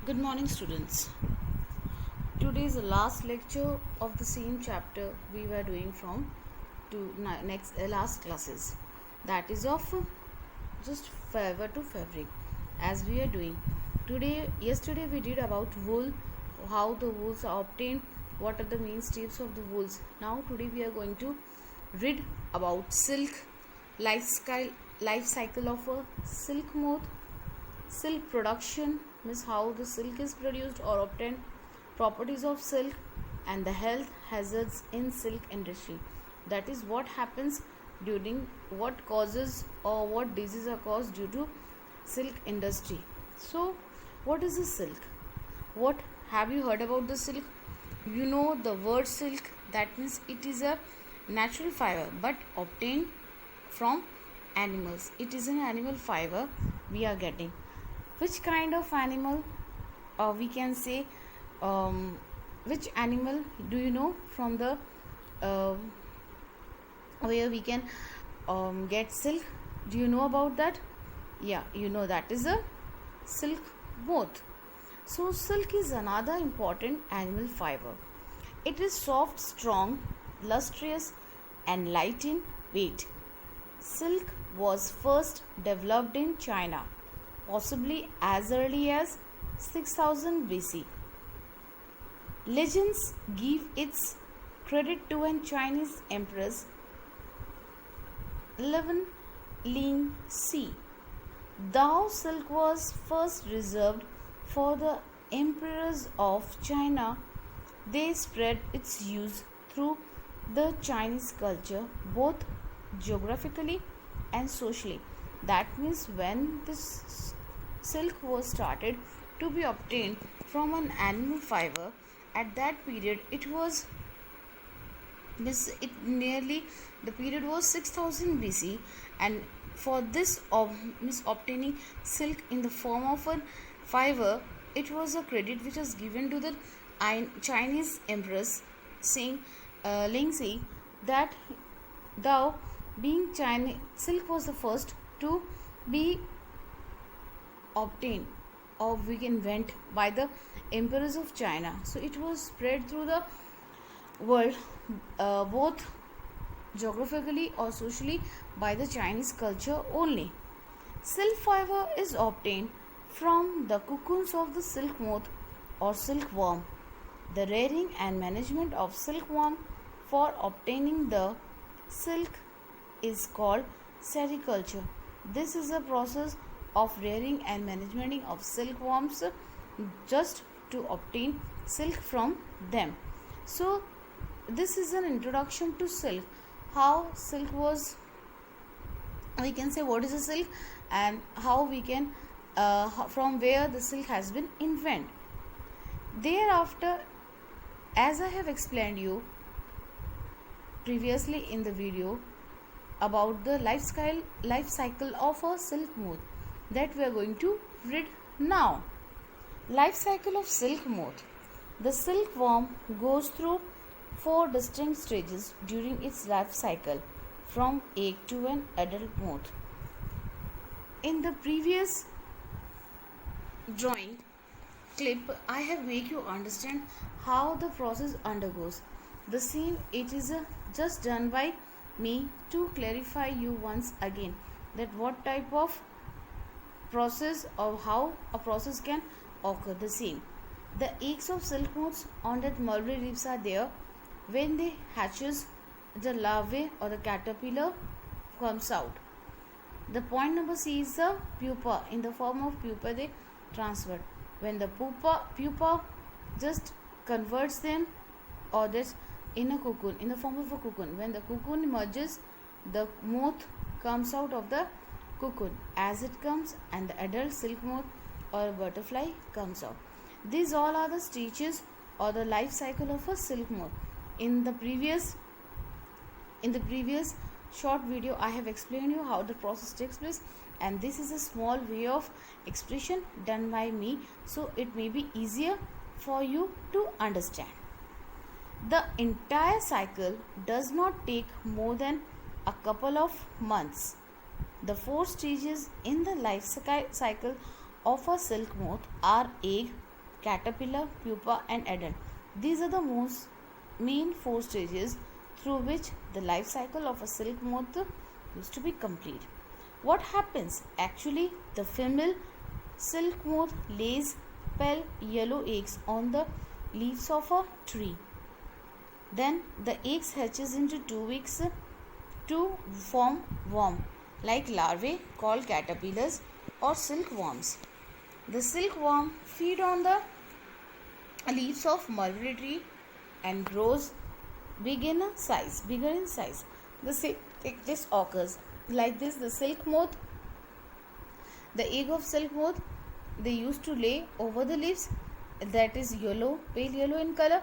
Good morning, students. Today is the last lecture of the same chapter we were doing from next last classes. That is of just fiber to fabric, as we are doing today. Yesterday we did about wool, how the wools are obtained, what are the main steps of the wools. Now today we are going to read about silk, life cycle of a silk moth, silk production means how the silk is produced or obtained, properties of silk, and the health hazards in silk industry. That is what happens during, what causes or what diseases are caused due to silk industry. So what is the silk? What have you heard about the silk? You know the word silk, that means it is a natural fiber but obtained from animals. It is an animal fiber we are getting. Which kind of animal, or we can say which animal do you know from the where we can get silk? Do you know about that? Yeah, you know that is a silk moth. So silk is another important animal fiber. It is soft, strong, lustrous and light in weight. Silk was first developed in China, possibly as early as 6000 BC. Legends give its credit to a Chinese empress, 11 Ling Si. Though silk was first reserved for the emperors of China, they spread its use through the Chinese culture, both geographically and socially. That means when this silk was started to be obtained from an animal fiber, at that period it was nearly the period was 6000 BC, and for this obtaining silk in the form of a fiber, it was a credit which was given to the Chinese empress, saying Ling Si, that thou being Chinese, silk was the first to be obtained or we can invent by the emperors of China. So it was spread through the world, both geographically or socially, by the Chinese culture only. Silk fiber is obtained from the cocoons of the silk moth or silkworm. The rearing and management of silkworm for obtaining the silk is called sericulture. This is a process of rearing and management of silkworms just to obtain silk from them. So this is an introduction to silk, how silk was, we can say what is a silk and how we can from where the silk has been invented. Thereafter, as I have explained you previously in the video about the life cycle of a silk moth, that we are going to read now. Life cycle of silk moth. The silkworm goes through 4 distinct stages during its life cycle, from egg to an adult moth. In the previous drawing clip, I have make you understand how the process undergoes. The same it is just done by me to clarify you once again that what type of process or how a process can occur. The same, the eggs of silk moths on that mulberry leaves are there. When they hatches, the larvae or the caterpillar comes out. The point number C is the pupa. In the form of pupa they transferred. When the pupa just converts them or this in a cocoon, in the form of a cocoon. When the cocoon emerges, the moth comes out of the cocoon as it comes, and the adult silk moth or butterfly comes out. These all are the stages or the life cycle of a silk moth. In the previous short video, I have explained you how the process takes place, and this is a small way of expression done by me, so it may be easier for you to understand. The entire cycle does not take more than a couple of months. The 4 stages in the life cycle of a silk moth are egg, caterpillar, pupa and adult. These are the most main 4 stages through which the life cycle of a silk moth used to be complete. What happens? Actually, the female silk moth lays pale yellow eggs on the leaves of a tree. Then the eggs hatches into 2 weeks to form worm like larvae called caterpillars or silkworms. The silkworm feed on the leaves of mulberry tree and grows bigger in size. The same thing just occurs. Like this, the silk moth, the egg of silk moth, they used to lay over the leaves, that is yellow, pale yellow in color.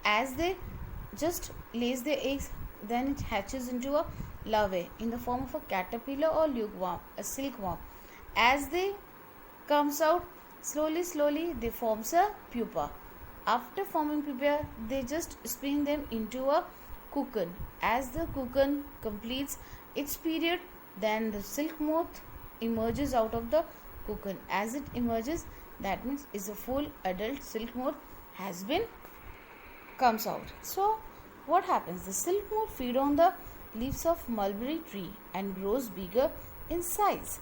As they just lays their eggs, then it hatches into a larvae in the form of a caterpillar or a silkworm. As they comes out, slowly they forms a pupa. After forming pupa, they just spin them into a cocoon. As the cocoon completes its period, then the silk moth emerges out of the cocoon. As it emerges, that means is a full adult silk moth has been comes out. So what happens? The silk moth feed on the leaves of mulberry tree and grows bigger in size.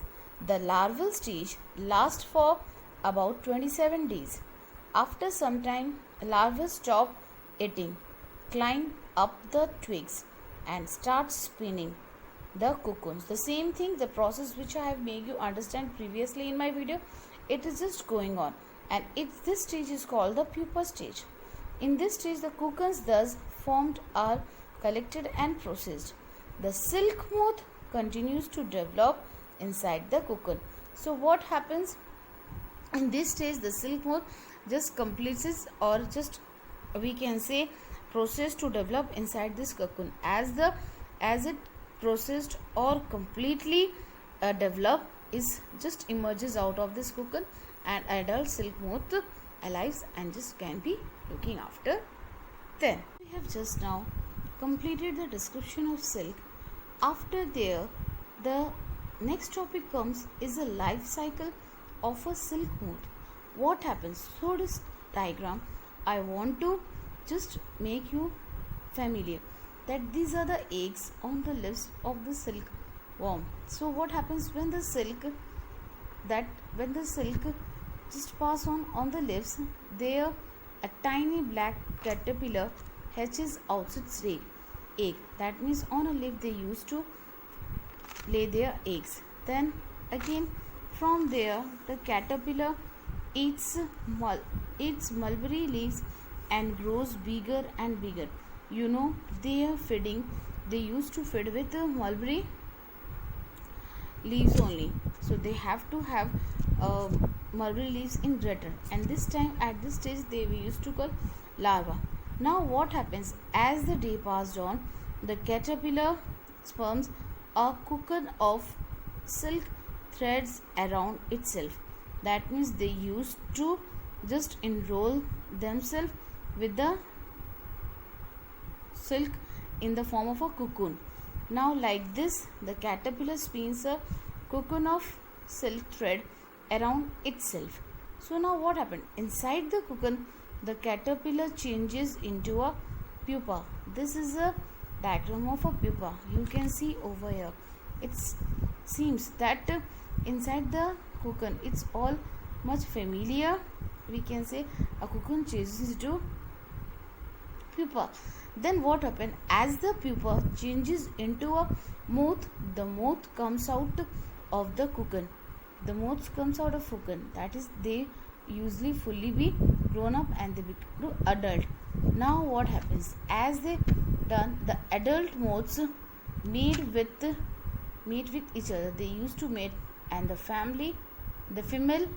The larval stage lasts for about 27 days. After some time, larvae stop eating, climb up the twigs and start spinning the cocoons. The same thing, the process which I have made you understand previously in my video, it is just going on, and this stage is called the pupa stage. In this stage, the cocoons thus formed are collected and processed. The silk moth continues to develop inside the cocoon. So what happens in this stage? The silk moth just completes it, or just we can say process to develop inside this cocoon. As it processed or completely developed, is just emerges out of this cocoon, and adult silk moth alive and just can be looking after them. We have just now completed the description of silk. After there, the next topic comes is the life cycle of a silk moth. What happens? So this diagram I want to just make you familiar that these are the eggs on the leaves of the silk worm. So what happens when the silk just pass on the leaves, there a tiny black caterpillar hatches out its egg. That means on a leaf they used to lay their eggs. Then again from there the caterpillar eats mulberry leaves and grows bigger and bigger. They used to feed with the mulberry leaves only, so they have to have mulberry leaves in return, and this time at this stage they we used to call larva. Now what happens? As the day passed on, the caterpillar sperms a cocoon of silk threads around itself. That means they used to just enroll themselves with the silk in the form of a cocoon. Now like this, the caterpillar spins a cocoon of silk thread around itself. So now what happened? Inside the cocoon, the caterpillar changes into a pupa. This is a diagram of a pupa. You can see over here. It seems that inside the cocoon, it's all much familiar. We can say a cocoon changes to pupa. Then what happened? As the pupa changes into a moth, the moth comes out of the cocoon. The moths comes out of cocoon. That is, they usually fully be grown up and they become adult. Now what happens? As they done, the adult moths meet with each other. They used to mate, and the female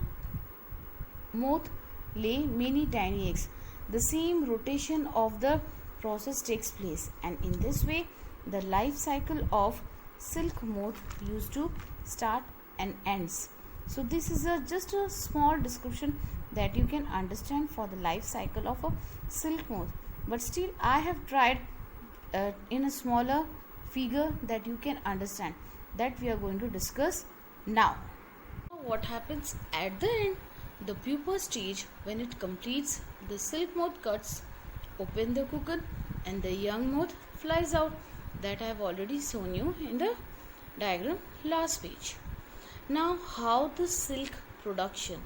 moth lay many tiny eggs. The same rotation of the process takes place, and in this way the life cycle of silk moth used to start and ends. So this is just a small description that you can understand for the life cycle of a silk moth, but still I have tried in a smaller figure that you can understand, that we are going to discuss now. What happens at the end? The pupa stage, when it completes, the silk moth cuts open the cocoon and the young moth flies out. That I have already shown you in the diagram last page. Now how the silk production,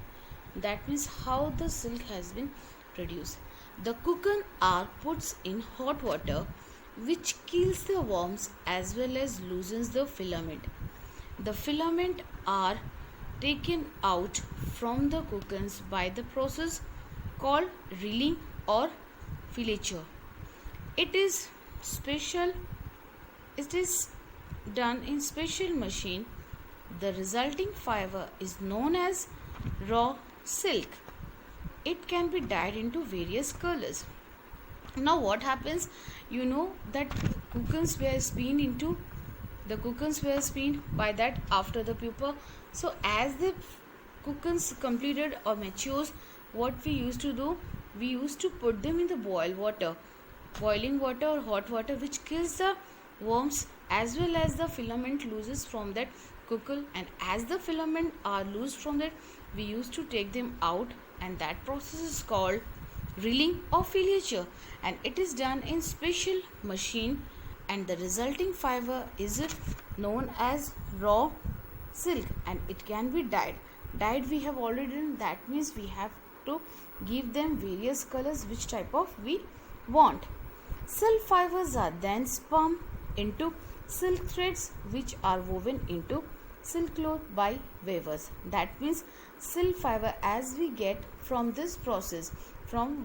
that means how the silk has been produced. The cocoon are put in hot water which kills the worms as well as loosens the filament. The filament are taken out from the cocoons by the process called reeling or filature. It is done in special machine. The resulting fiber is known as raw silk. It can be dyed into various colors. Now what happens, you know that cocoons were spinned by that after the pupa. So as the cocoons completed or matures, what we used to do, we used to put them in the boiling water or hot water, which kills the worms as well as the filament loses from that cocoon. And as the filament are loosed from that, we used to take them out, and that process is called reeling or filature, and it is done in special machine, and the resulting fiber is known as raw silk, and it can be dyed. We have already done, that means we have to give them various colors which type of we want. Silk fibers are then spun into silk threads which are woven into silk cloth by weavers. That means silk fiber as we get from this process,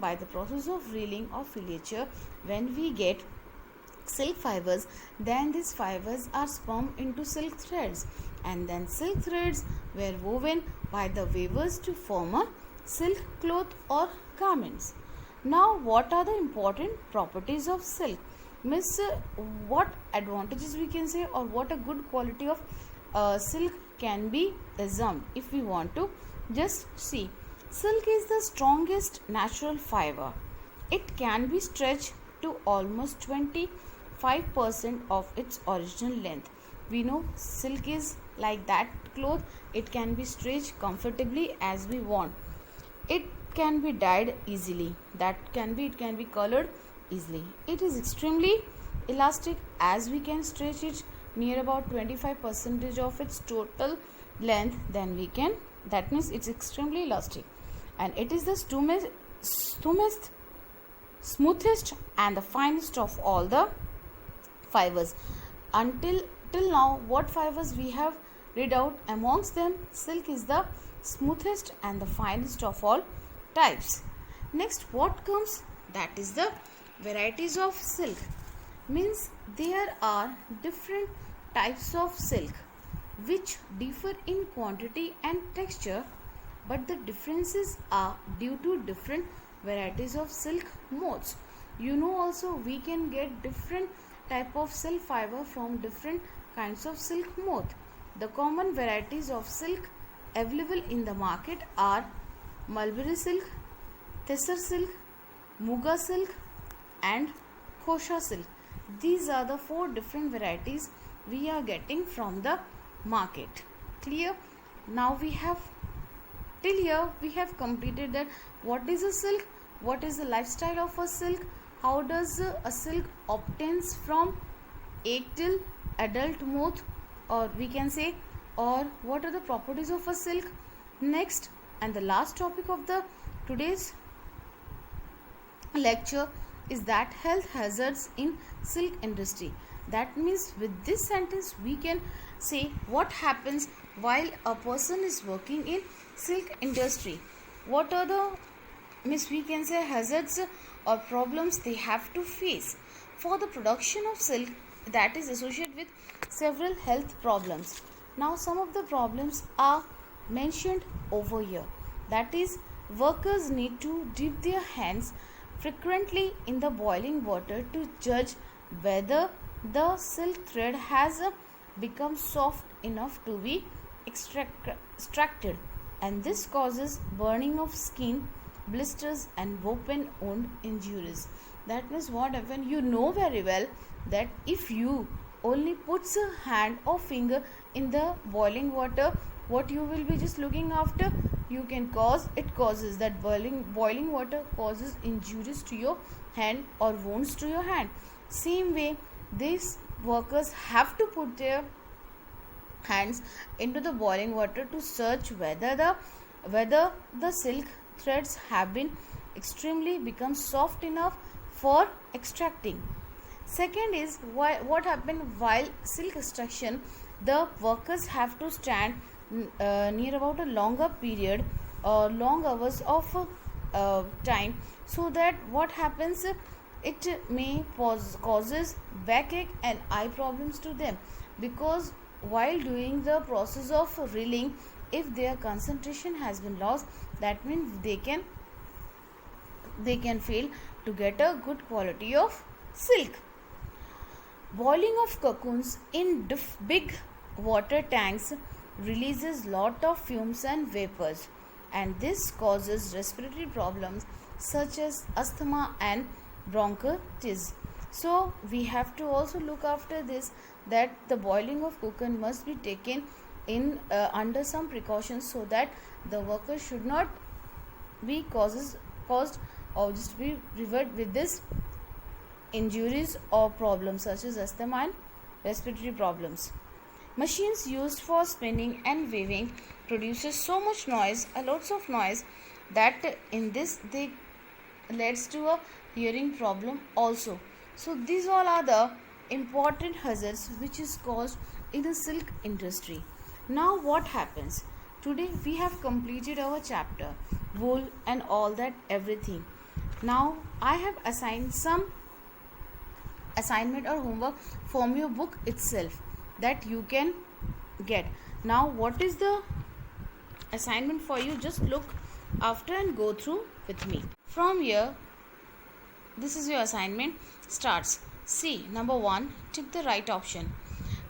by the process of reeling or filature, when we get silk fibers, then these fibers are spun into silk threads, and then silk threads were woven by the weavers to form a silk cloth or garments. Now what are the important properties of silk? Miss, what advantages we can say, or what a good quality of silk can be assumed if we want to just see. Silk is the strongest natural fiber. It can be stretched to almost 25% of its original length. We know silk is like that cloth, it can be stretched comfortably as we want. It can be dyed easily, it can be colored easily. It is extremely elastic as we can stretch it near about 25% of its total length, then we can, that means it's extremely elastic, and it is the smoothest and the finest of all the fibers. Till now, what fibers we have read out, amongst them silk is the smoothest and the finest of all types. Next, what comes, that is the varieties of silk. Means there are different types of silk which differ in quantity and texture, but the differences are due to different varieties of silk moths. You know also we can get different type of silk fiber from different kinds of silk moth. The common varieties of silk available in the market are mulberry silk, tessar silk, muga silk and khosha silk. These are the 4 different varieties we are getting from the market. Clear? Now we have, till here we have completed that what is a silk, what is the lifestyle of a silk, how does a silk obtains from egg till adult moth, or we can say, or what are the properties of a silk. Next and the last topic of the today's lecture is that health hazards in silk industry. That means with this sentence we can say what happens while a person is working in silk industry. What are the we can say hazards or problems they have to face for the production of silk, that is associated with several health problems. Now some of the problems are mentioned over here. That is, workers need to dip their hands frequently in the boiling water to judge whether the silk thread has become soft enough to be extracted, and this causes burning of skin, blisters and open wound injuries. That means what happens, you know very well that if you only puts a hand or finger in the boiling water, what you will be just looking after, you can causes that boiling water causes injuries to your hand or wounds to your hand. Same way, these workers have to put their hands into the boiling water to search whether the silk threads have been extremely become soft enough for extracting. Second is what happened while silk extraction, the workers have to stand near about a longer period or long hours of time, so that what happens, it may causes backache and eye problems to them, because while doing the process of reeling, if their concentration has been lost, that means they can fail to get a good quality of silk. Boiling of cocoons in big water tanks releases lot of fumes and vapors, and this causes respiratory problems such as asthma and bronchitis. So we have to also look after this, that the boiling of cocoon must be taken in under some precautions, so that the worker should not be caused or just be revert with this injuries or problems such as asthma and respiratory problems. Machines used for spinning and weaving produces so much noise, lots of noise, that in this they leads to a hearing problem also. So these all are the important hazards which is caused in the silk industry. Now what happens? Today we have completed our chapter wool and all that everything. Now I have assigned some assignment or homework from your book itself that you can get. Now what is the assignment for you? Just look after and go through with me. From here, this is your assignment starts. See, number 1, tick the right option.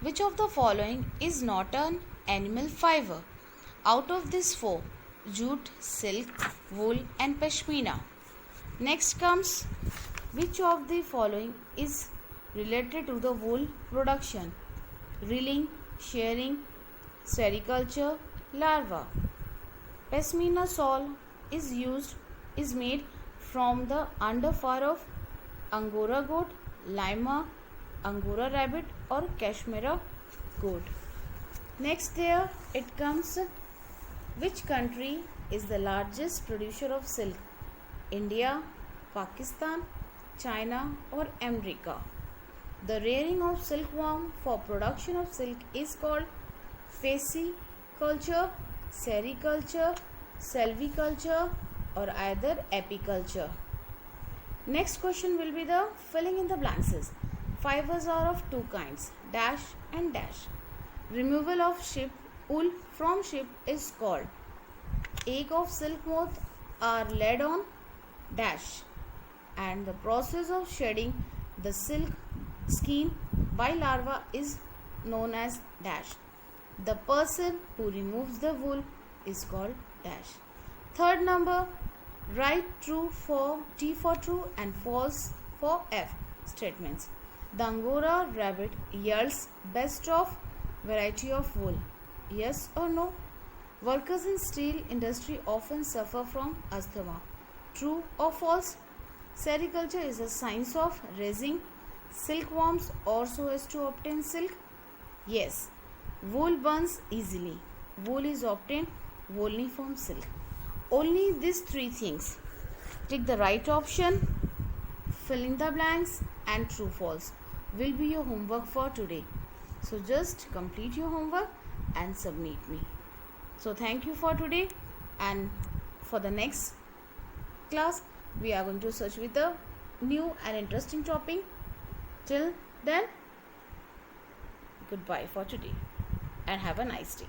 Which of the following is not an animal fiber? Out of these 4, jute, silk, wool and pashmina. Next comes, which of the following is related to the wool production? Reeling, shearing, sericulture, larva. Pashmina shawl is made from the underfur of Angora goat, Lima, Angora rabbit or Kashmir goat. Next there it comes, which country is the largest producer of silk? India, Pakistan, China or America. The rearing of silkworm for production of silk is called fasciculture, sericulture, silviculture or either apiculture. Next question will be the filling in the blanks. Fibers are of 2 kinds, dash and dash. Removal of wool from sheep is called. Egg of silk moth are laid on dash, and the process of shedding the silk skin by larva is known as dash. The person who removes the wool is called dash. Third number, write true for T for true and false for F statements. The Angora rabbit yields best of variety of wool. Yes or no? Workers in steel industry often suffer from asthma. True or false? Sericulture is a science of raising silkworms or so as to obtain silk. Yes. Wool burns easily. Wool is obtained only from silk. Only these 3 things. Take the right option, fill in the blanks and true false will be your homework for today. So just complete your homework and submit me. So thank you for today, and for the next class we are going to search with a new and interesting topic. Till then, goodbye for today and have a nice day.